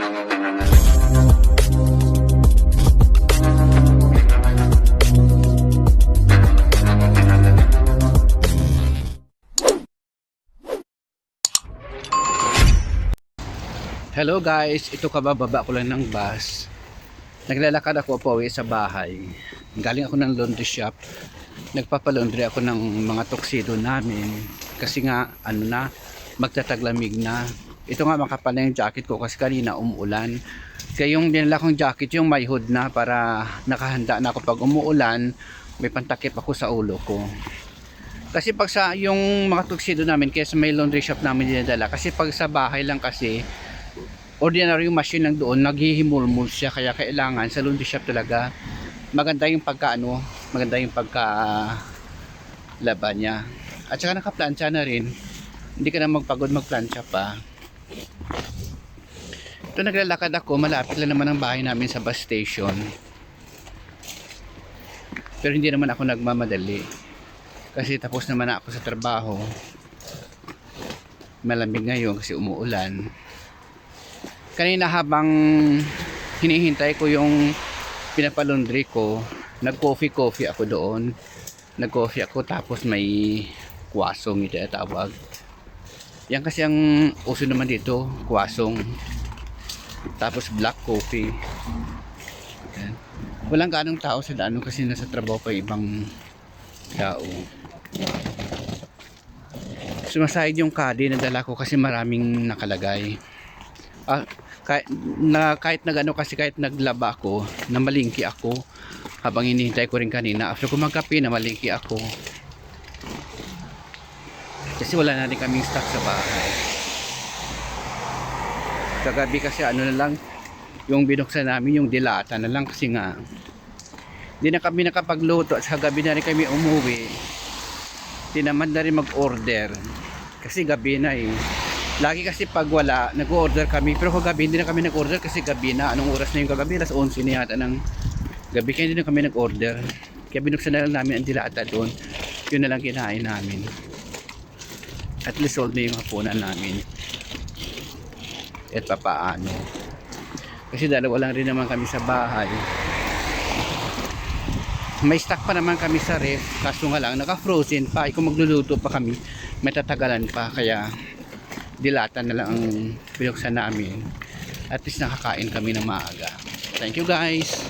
Hello guys, ito kabababa ko lang ng bus. Naglalakad ako pauwi sa bahay. Galing ako ng laundry shop. Nagpapalaundry ako ng mga tuxedo namin. Kasi nga, magtataglamig na. Ito nga makapal na yung jacket ko kasi kanina umuulan. Kaya yung dinala kong jacket, yung may hood na para nakahanda na ako pag umuulan, may pantakip ako sa ulo ko. Kasi pag sa yung mga tuxedo namin, kaya sa may laundry shop namin dinadala. Kasi pag sa bahay lang kasi, ordinary yung machine lang doon, naghihimulmul siya, kaya kailangan sa laundry shop talaga maganda yung maganda yung laban niya. At saka nakaplansya na rin, hindi ka na magpagod magplansya pa. Ito naglalakad ako, malapit lang naman ang bahay namin sa bus station, pero hindi naman ako nagmamadali kasi tapos naman ako sa trabaho. Malamig ngayon kasi umuulan. Kanina habang hinihintay ko yung pinapalundry ko, nag-coffee ako doon. Nag-coffee ako tapos may kwasong ito tawag. Yan kasi ang uso naman dito, kwasong. Tapos black coffee. Yan. Walang ganong tao sa daan kasi nasa trabaho pa ibang tao. Sumasayad yung kadi na dala ko kasi maraming nakalagay. Kahit naglaba ako, namalingki ako habang hinihintay ko rin kanina. After ko magkape, namalingki ako kasi wala na rin kaming stock sa bahay. Kagabi kasi na lang yung binuksan namin, yung dilata na lang kasi nga hindi na kami nakapagluto at sa gabi na rin kami umuwi. Tinamad na rin mag-order kasi gabi na eh. Lagi kasi pag wala, nag-order kami. Pero kagabi hindi na kami nag-order kasi gabi na. Anong oras na yung kagabi? Alas 11 na yata ng gabi. Kaya hindi na kami nag-order. Kaya binuksan na lang namin ang dilata doon. Yun na lang kinain namin. At least sold na yung hapunan namin. At papaano. Kasi dalawa lang rin naman kami sa bahay. May stock pa naman kami sa ref. Kaso nga lang, naka-frozen pa. Kung magluluto pa kami, may tatagalan pa. Kaya dilata na lang ang binuksan namin. At least nakakain kami ng maaga. Thank you guys.